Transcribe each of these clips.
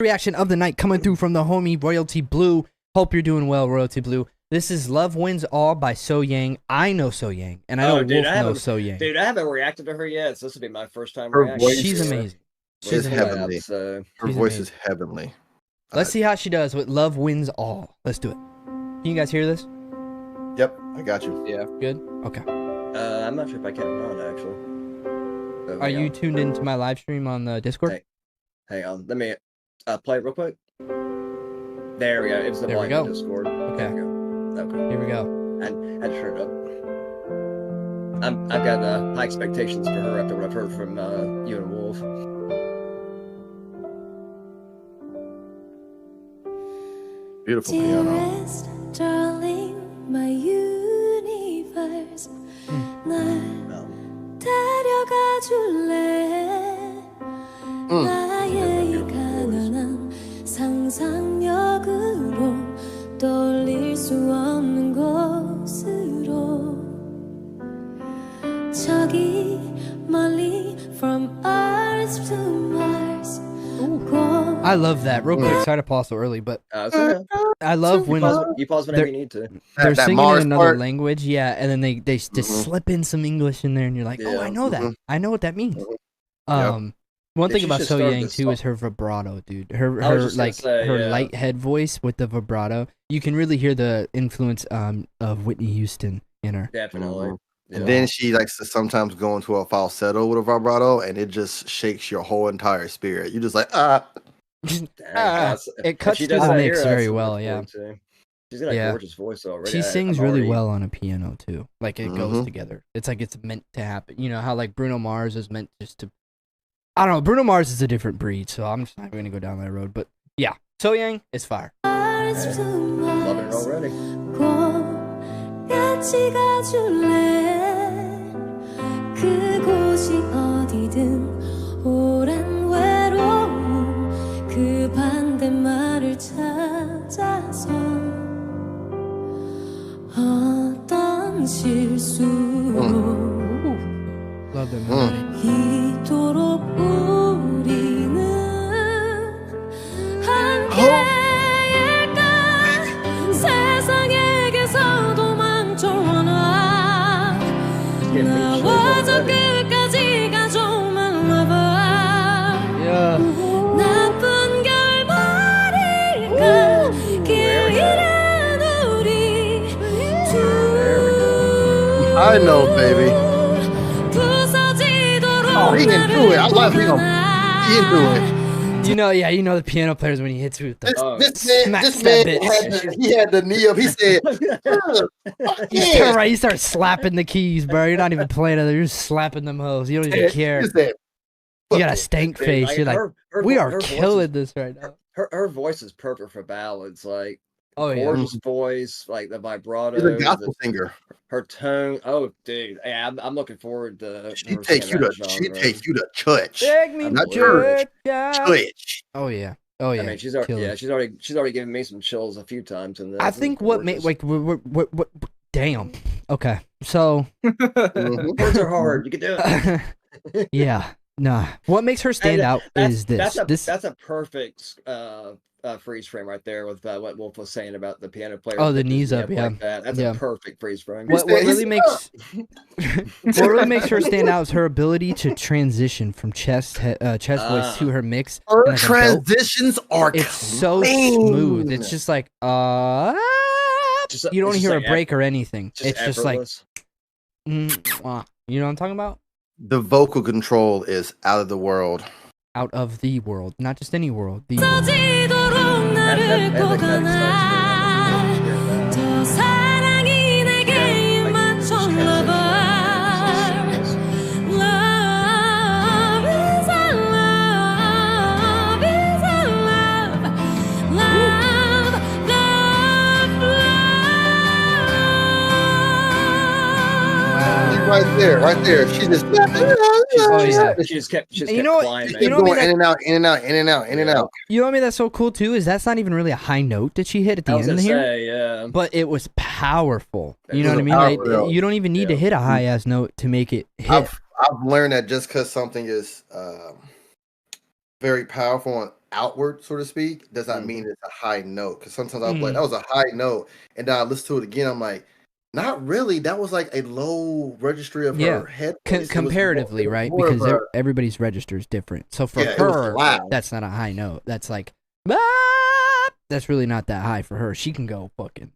reaction of the night coming through from the homie Royalty Blue. Hope you're doing well, Royalty Blue. This is Love Wins All by SoHyang. I know SoHyang, and I know Wolf knows SoHyang. Dude, I haven't reacted to her yet, so this will be my first time reacting. She's amazing. She's heavenly. Her voice is heavenly. Let's see how she does with Love Wins All. Let's do it. Can you guys hear this? Yep, I got you. Yeah. Good? Okay. I'm not sure if I can or not, actually. Are you tuned into my live stream on the Discord? Hey, hang on. Let me play it real quick. There we go. It was the volume on Discord. Okay. There we go. Okay. Here we go. And turn it up. I've got high expectations for her after what I've heard from you and Wolf. Beautiful piano. Dearest darling, my universe. 날 데려가 줄래? 나의 이 가난한 상상력으로 떠올릴 수 없는 곳으로 저기 멀리 from Earth to Mars. I love that. Real quick, sorry to pause so early, but I love when you pause whenever you need to. They're singing in another language, yeah, and then they just slip in some English in there, and you're like, oh, I know that. I know what that means. One thing about SoHyang too is her vibrato, dude. Her light head voice with the vibrato. You can really hear the influence of Whitney Houston in her. Definitely. And then she likes to sometimes go into a falsetto with a vibrato, and it just shakes your whole entire spirit. You just like it cuts through the mix very well. Yeah, she's got a gorgeous voice already. She sings really well on a piano too. Like it goes together. It's like it's meant to happen. You know how like Bruno Mars is meant just to. I don't know. Bruno Mars is a different breed, so I'm just not going to go down that road. But yeah, SoHyang is fire. Love it already. 같이 가줄래 그곳이 어디든 오랜 외로움 그 반대말을 찾아서 어떤 실수로 이토록 우리는 함께일까 세상에게서도 나와서 끝까지 가져만 와봐 나쁜 결말일까 길 잃은 우리 둘 I know, baby. Oh, he into it. I love him. He into it. You know, you know the piano players when he hits with the this man had the knee up. He said, he starts slapping the keys, bro. You're not even playing it. You're just slapping them hoes. You don't even care. You got a stank face. You're like, we are killing this right now. Her voice is perfect for ballads. Like, gorgeous voice, like the vibrato. She's a gospel singer. Her tone. Oh, dude. Yeah, I'm looking forward to. She take you to church. Take me not to church. Oh yeah. Oh yeah. I mean, she's already given me some chills a few times in this. I think what made what damn. Okay, so words are hard. You can do it. Yeah. Nah. What makes her stand out is this. That's a perfect freeze frame right there with what Wolf was saying about the piano player. Oh, the knees up, yeah. Like that's a perfect freeze frame. What really makes her stand out is her ability to transition from chest voice to her mix. Her transitions are so smooth. It's just like you don't hear a break or anything. It's just like you know what I'm talking about? The vocal control is out of the world. Out of the world, not just any world. The right there. She just kept you know climbing. You know going in and out. You know what I mean? That's so cool too. Is that's not even really a high note that she hit at the end here? Yeah. But it was powerful. You know what I mean? Like, you don't even need to hit a high ass note to make it hit. I've learned that just because something is very powerful outward, so to speak, does not mean it's a high note. Because sometimes I'll be like, that was a high note, and then I listen to it again. I'm like, not really. That was like a low registry of her head. Comparatively, right? Because everybody's register is different. So for her, that's not a high note. That's like, that's really not that high for her. She can go fucking.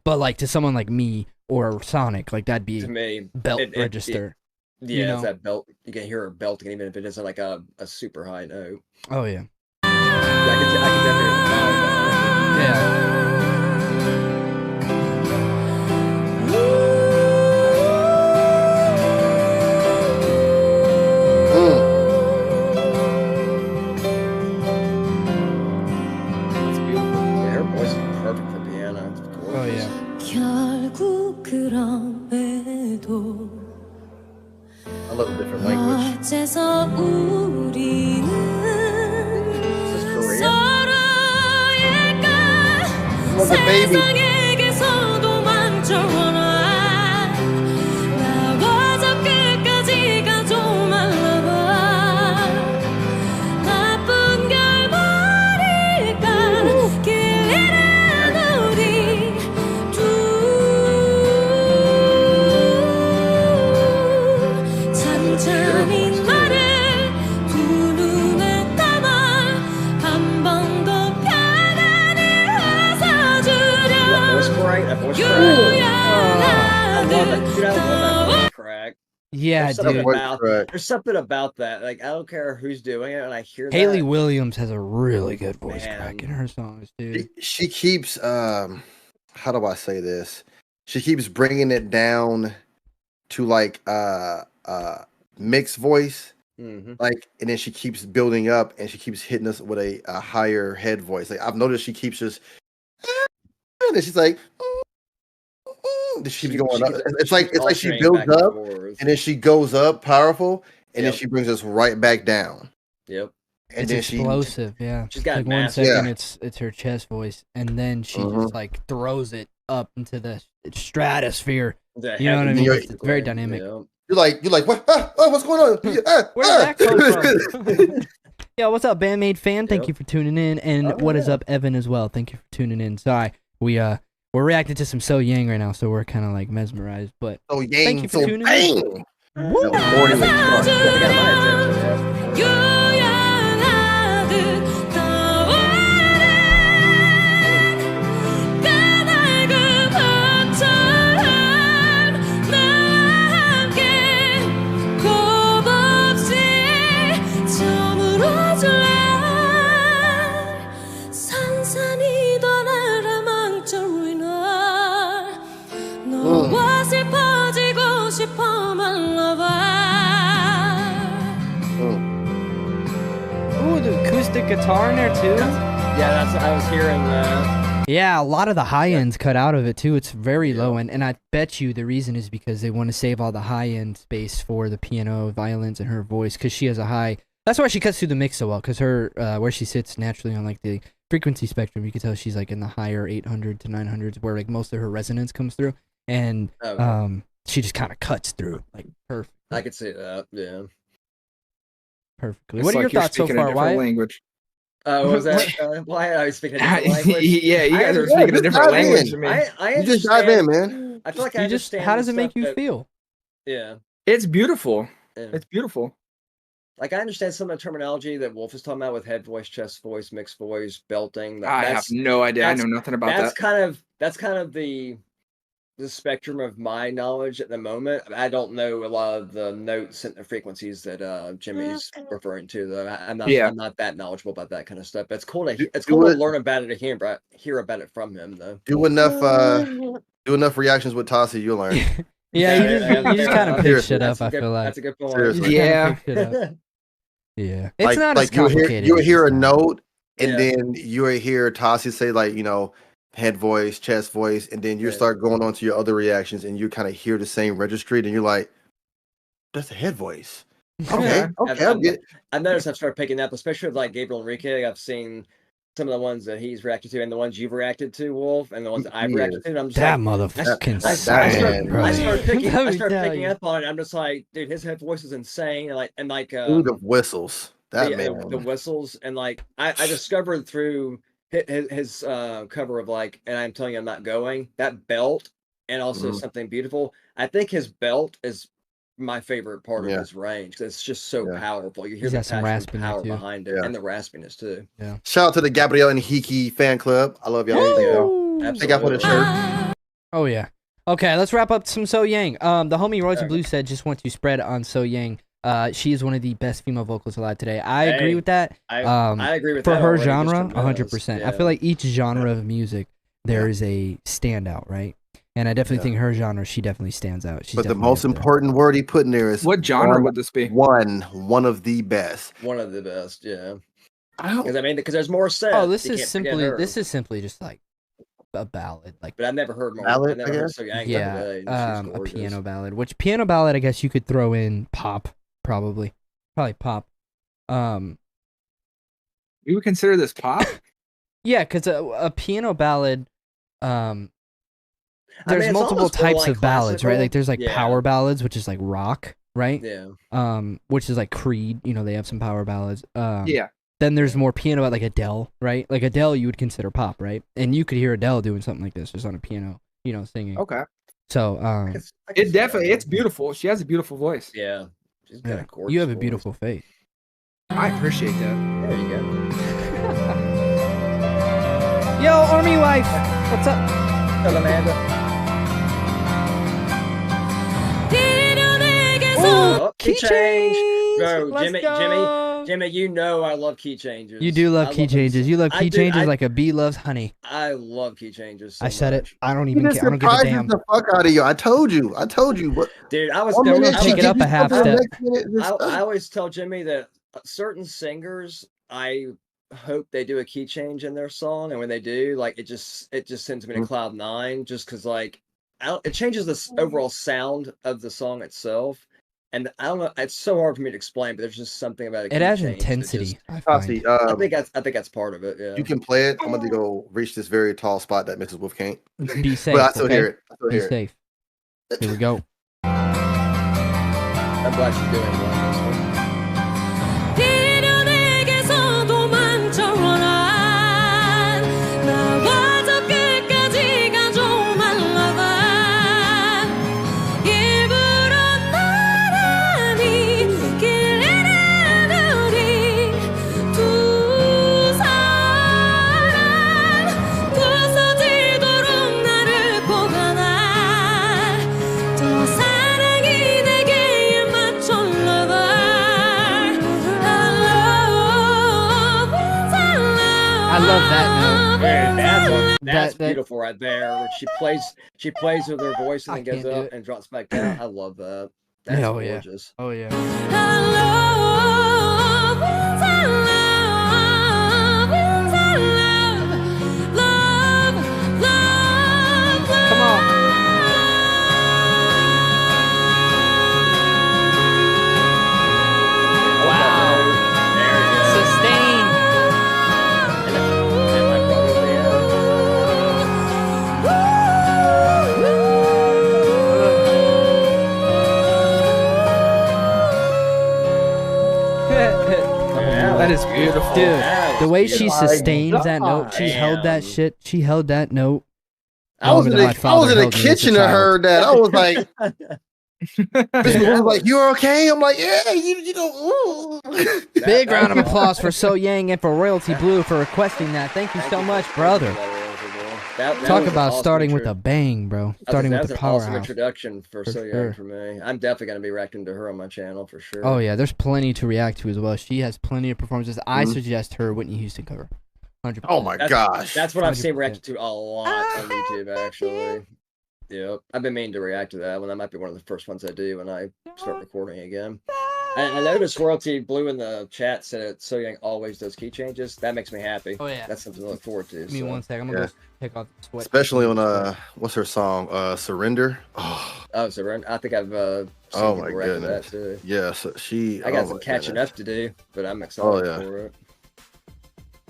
But like to someone like me or Sonic, like that'd be to me, belt register. It's that belt. You can hear her belting even if it isn't like a super high note. Oh yeah. I can definitely hear the bell. That's beautiful. Yeah, her voice is perfect for piano. It's gorgeous. Oh yeah. 결국 그럼에도 I love a different language. 어째서 우리는 서로일까 세상에게서 도망쳐오나 나와서 끝까지 가져 말라봐 나쁜 결말일까 길 잃은 우리 둘 찬찬히 나를 두 눈에 담아 한 번 더 편안히 웃어주려 Yeah, dude. There's something about that. Like, I don't care who's doing it, and I hear Haley that. Williams has a really good voice crack in her songs, dude. She keeps, how do I say this? She keeps bringing it down to like mixed voice, like, and then she keeps building up, and she keeps hitting us with a higher head voice. Like I've noticed, she keeps just, and then she's like, she keeps going up. It's like she builds up, and then she goes up powerful, and then she brings us right back down. Yep. And it's then explosive, yeah. She's got like 1 second, it's her chest voice, and then she just like throws it up into the stratosphere. You know what I mean? It's very dynamic. Yeah. You're like, what? What's going on? Where did that come from? Yo, what's up, Bandmade fan? Thank you for tuning in, and what is up, Evan, as well? Thank you for tuning in. Sorry, we're reacting to some SoHyang right now, so we're kind of like mesmerized. But thank you for tuning in. Ooh, the acoustic guitar in there too. Yeah, that's I was hearing that. Yeah, a lot of the high ends cut out of it too. It's very low end, and I bet you the reason is because they want to save all the high end space for the piano, violins, and her voice, because she has a high. That's why she cuts through the mix so well, because her where she sits naturally on like the frequency spectrum, you can tell she's like in the higher 800 to 900s, where like most of her resonance comes through, and she just kind of cuts through like perfect. I could see that, yeah. Perfectly. What are your thoughts so far? Why? Language. Was that why I was speaking a different language? Yeah, you guys are speaking a different language to me. I you just dive in, man. I feel like I understand. How does it make you feel? Yeah, it's beautiful. Yeah. It's beautiful. Like I understand some of the terminology that Wolf is talking about with head voice, chest voice, mixed voice, belting. I have no idea. I know nothing about that. That's kind of the spectrum of my knowledge at the moment. I don't know a lot of the notes and the frequencies that Jimmy's referring to, though. I'm not that knowledgeable about that kind of stuff. But it's cool to learn about it and hear about it from him, though. Do enough reactions with Tassi, you'll learn. Yeah, you just kind of pick shit up. I feel like that's a good point. Seriously. Yeah, it's not as complicated. You'll hear a note, and then you'll hear Tassi say like, head voice, chest voice, and then you start going on to your other reactions, and you kind of hear the same registry, and you're like, "That's the head voice." Okay, I've noticed I've started picking up, especially with like Gabriel Enrique. I've seen some of the ones that he's reacted to, and the ones you've reacted to, Wolf, and the ones that I've reacted to. And I'm just that like, motherfucking. I started picking up on it. I'm just like, dude, his head voice is insane, and like, Food of whistles. the whistles, and like I discovered through his cover of like, and I'm telling you I'm not going, that belt, and also Something Beautiful. I think his belt is my favorite part of his range. It's just so powerful. You hear the passion and power behind it, and the raspiness too. Yeah. Shout out to the Gabrielle and Hiki fan club. I love y'all. Thank y'all for the shirt. Oh yeah. Okay, let's wrap up some SoHyang. The homie Royalty Blue said, just want to spread on SoHyang. She is one of the best female vocalists alive today. I agree with that. I agree with for that. For her genre, 100%. I feel like each genre of music, there is a standout, right? And I definitely think her genre, she definitely stands out. But the most important word he put in there is what genre would this be? One of the best. One of the best, yeah. Because there's more set. Oh, this is simply just like a ballad, like. But I've never heard more. Ballad, I've never heard SoHyang. A piano ballad. Which piano ballad, I guess you could throw in pop, probably pop. You would consider this pop? Yeah, because a piano ballad, there's multiple types of ballads, right? Like there's like power ballads, which is like rock, right? Yeah. Which is like Creed. You know, they have some power ballads. Yeah. Then there's more piano, like Adele, right? Like Adele, you would consider pop, right? And you could hear Adele doing something like this, just on a piano, singing. Okay. So, it's beautiful. She has a beautiful voice. Yeah. She's got a gorgeous you have a beautiful face. I appreciate that. There you go. Yo, Army Wife, what's up? Hello, Amanda. Oh, key change. Bro, Jimmy, you know I love key changes. You do love key changes. You love key changes like a bee loves honey. I love key changes. I said it. I don't even care. I don't give a damn. The fuck out of you. I told you. Dude, I was going to take it up a half step. I always tell Jimmy that certain singers, I hope they do a key change in their song, and when they do, like it just sends me to cloud nine, just because like it changes the overall sound of the song itself. And I don't know, it's so hard for me to explain, but there's just something about it. It adds intensity. I think that's part of it. Yeah. You can play it. I'm going to go reach this very tall spot that Mrs. Wolf can't. Be safe. But I still hear it. Be safe. Here we go. I'm glad you're doing one this one. I love that note. That's beautiful right there. She plays with her voice and then goes up and drops back down. I love that. That's gorgeous. Oh yeah. Come on. Wow. There you go. Sustain. That is beautiful. Dude, the way she sustains that note, she held that shit. She held that note. I was in the kitchen and heard that. I was like, was like, you okay? I'm like, yeah, you know. Big round of applause for SoHyang and for Royalty Blue for requesting that. Thank you so much, brother. Talk about starting with a bang, bro. Starting with the powerhouse. That's an awesome introduction for SoHyang for me. I'm definitely going to be reacting to her on my channel for sure. Oh, yeah. There's plenty to react to as well. She has plenty of performances. I suggest her Whitney Houston cover. 100%. Oh, my gosh. That's what I've seen reacted to a lot on YouTube, actually. Yep. I've been meaning to react to that one. That might be one of the first ones I do when I start recording again. I noticed Royalty Blue in the chat said that SoHyang always does key changes. That makes me happy. Oh, yeah. That's something to look forward to. Give me 1 second. I'm going to go take off the sweat. Especially on, what's her song? Surrender? Oh, Surrender. I think I've oh, my goodness. That too. Yeah, so I got some catching up to do, but I'm excited for it.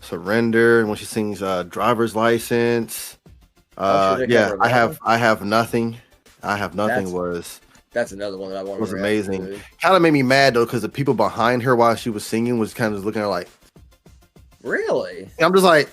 Surrender, and when she sings Driver's License. I have nothing. I have nothing was That's another one that I wanted. It was amazing. Kind of made me mad though, because the people behind her while she was singing was kind of looking at her like, really? And I'm just like,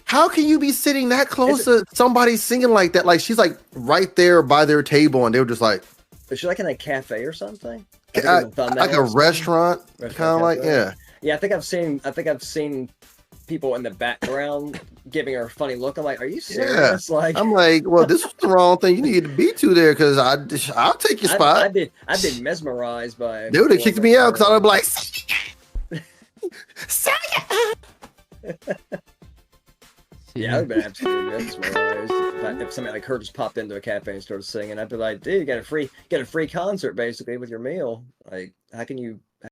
how can you be sitting that close to somebody singing like that? Like she's like right there by their table, and they were just like, is she like in a cafe or something? Like a restaurant, kind of like, yeah. Yeah, I think I've seen people in the background giving her a funny look. I'm like, are you serious? Yeah. Like, I'm like, well, this was the wrong thing you needed to be to there, because I'll take your spot. I've been mesmerized by. They would have kicked me out because I would be like, say it. Yeah, I would have been absolutely mesmerized if somebody like her just popped into a cafe and started singing. I'd be like, dude, you got a free concert basically with your meal. Like, how can you